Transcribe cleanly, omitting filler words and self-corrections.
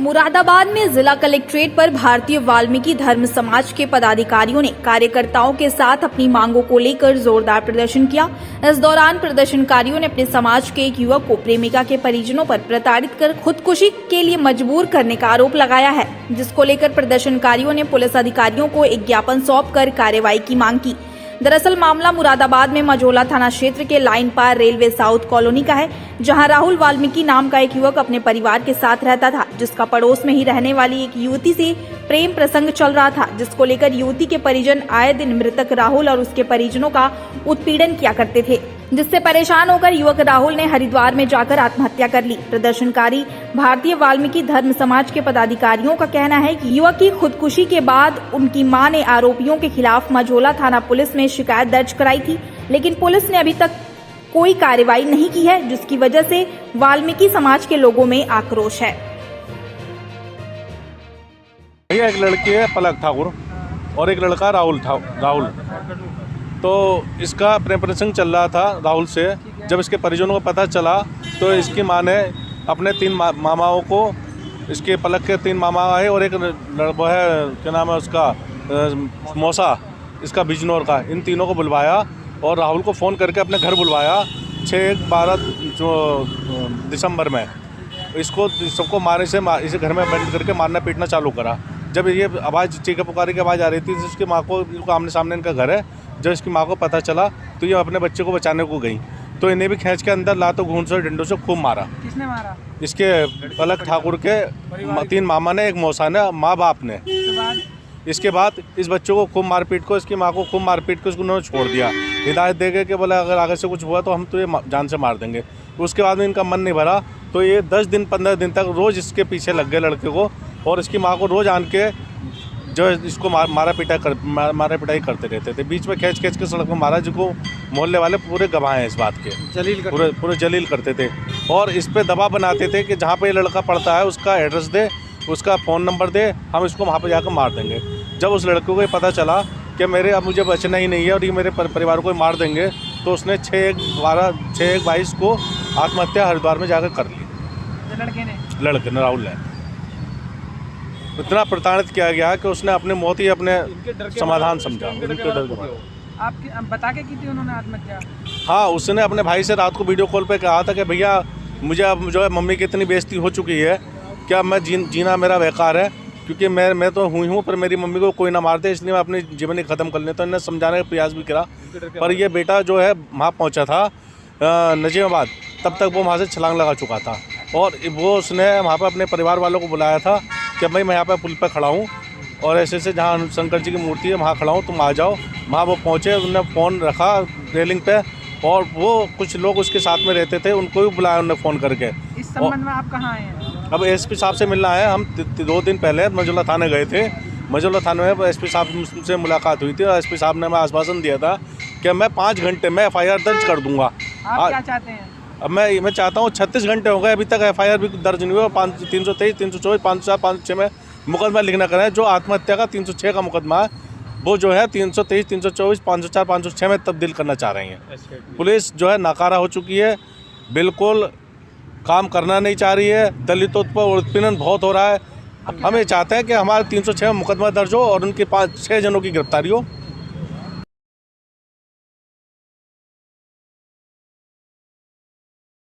मुरादाबाद में जिला कलेक्ट्रेट पर भारतीय वाल्मीकि धर्म समाज के पदाधिकारियों ने कार्यकर्ताओं के साथ अपनी मांगों को लेकर जोरदार प्रदर्शन किया। इस दौरान प्रदर्शनकारियों ने अपने समाज के एक युवक को प्रेमिका के परिजनों पर प्रताड़ित कर खुदकुशी के लिए मजबूर करने का आरोप लगाया है, जिसको लेकर प्रदर्शनकारियों ने पुलिस अधिकारियों को एक ज्ञापन सौंपकर कार्रवाई की मांग की। दरअसल मामला मुरादाबाद में मझौला थाना क्षेत्र के लाइन पार रेलवे साउथ कॉलोनी का है, जहां राहुल वाल्मीकि नाम का एक युवक अपने परिवार के साथ रहता था, जिसका पड़ोस में ही रहने वाली एक युवती से प्रेम प्रसंग चल रहा था, जिसको लेकर युवती के परिजन आए दिन मृतक राहुल और उसके परिजनों का उत्पीड़न किया करते थे, जिससे परेशान होकर युवक राहुल ने हरिद्वार में जाकर आत्महत्या कर ली। प्रदर्शनकारी भारतीय वाल्मीकि धर्म समाज के पदाधिकारियों का कहना है कि युवक की खुदकुशी के बाद उनकी मां ने आरोपियों के खिलाफ मझौला थाना पुलिस में शिकायत दर्ज कराई थी, लेकिन पुलिस ने अभी तक कोई कार्रवाई नहीं की है, जिसकी वजह से वाल्मीकि समाज के लोगों में आक्रोश है। एक लड़की है पलक ठाकुर और एक लड़का राहुल। तो इसका प्रेम प्रसंग चल रहा था राहुल से। जब इसके परिजनों को पता चला तो इसकी मां ने अपने 3 मामाओं को, इसके पलक के 3 मामा आए और एक वो है क्या नाम है उसका मौसा, इसका बिजनौर का, इन तीनों को बुलवाया और राहुल को फ़ोन करके अपने घर बुलवाया 6-12 दिसंबर में। इसको सबको मारने से इसे घर में बंद करके मारना पीटना चालू करा। जब ये आवाज़ चीखे पुकारी की आवाज़ आ रही थी, इसकी माँ को आमने सामने इनका घर है, जब इसकी माँ को पता चला तो ये अपने बच्चे को बचाने को गई, तो इन्हें भी खींच के अंदर ला तो घून से डंडों से खूब मारा। किसने मारा? इसके पलक ठाकुर के 3 मामा ने, एक मौसा ने, माँ बाप ने। इसके बाद इस बच्चों को खूब मारपीट को, इसकी माँ को खूब मारपीट को उन्होंने छोड़ दिया, हिदायत दे के बोला अगर आगे से कुछ हुआ तो हम तो ये जान से मार देंगे। उसके बाद में इनका मन नहीं भरा तो ये 10 दिन 15 दिन तक रोज़ इसके पीछे लग गए लड़के को, और इसकी माँ को रोज़ आन के जो इसको मारा पिटाई करते रहते थे। बीच में खींच के सड़क में मारा, जिसको मोहल्ले वाले पूरे गवाह हैं इस बात के, पूरे जलील करते थे और इस पे दबाव बनाते थे कि जहाँ पे ये लड़का पढ़ता है उसका एड्रेस दे, उसका फ़ोन नंबर दे, हम इसको वहाँ पे जाकर मार देंगे। जब उस लड़के को ये पता चला कि मेरे अब मुझे बचना ही नहीं है और ये मेरे परिवार को मार देंगे, तो उसने 6/1/22 को आत्महत्या हरिद्वार में जाकर कर ली। लड़के ने राहुल ने इतना प्रताड़ित किया गया कि उसने अपने मौत ही अपने समाधान समझा। उनके डर आपकी बता के की थी उन्होंने आत्महत्या? हाँ, उसने अपने भाई से रात को वीडियो कॉल पे कहा था कि भैया मुझे अब जो है मम्मी की इतनी बेइज्जती हो चुकी है, क्या मैं जीना मेरा बेकार है, क्योंकि मैं तो हुई हूँ पर मेरी मम्मी को कोई ना मार दे, इसलिए मैं अपनी जीवन ही ख़त्म कर लेता हूँ। इन्हें समझाने का प्रयास भी करा, पर ये बेटा जो है वहाँ पहुँचा था नजीमाबाद, तब तक वो वहाँ से छलांग लगा चुका था और वो उसने वहाँ पर अपने परिवार वालों को बुलाया था कि भाई मैं यहाँ पर पुल पर खड़ा हूँ और ऐसे जहाँ शंकर जी की मूर्ति है वहाँ खड़ा हूँ, तुम आ जाओ। वहाँ वो पहुँचे, उन्होंने फ़ोन रखा रेलिंग पे और वो कुछ लोग उसके साथ में रहते थे, उनको भी बुलाया उन्होंने फ़ोन करके। इस संबंध में आप कहाँ आए हैं? अब एसपी साहब से मिलना है। हम 2 दिन पहले मझौला थाने गए थे। मझौला थाने में एसपी साहब से मुलाकात हुई थी और एसपी साहब ने हमें आश्वासन दिया था कि मैं 5 घंटे में FIR दर्ज कर दूँगा। आप क्या चाहते हैं? अब मैं चाहता हूँ, 36 घंटे हो गए अभी तक FIR भी दर्ज नहीं हुआ। 323, 324, 504, 506 में मुकदमा लिखना करें। जो आत्महत्या का 306 का मुकदमा है वो जो है 323, 324, 504, 506 में तब्दील करना चाह रही हैं। पुलिस जो है नाकारा हो चुकी है, बिल्कुल काम करना नहीं चाह रही है। दलितों पर उत्पीड़न बहुत हो रहा है। हम ये चाहते हैं कि हमारे 306 में मुकदमा दर्ज हो और उनके 5-6 जनों की गिरफ्तारी हो।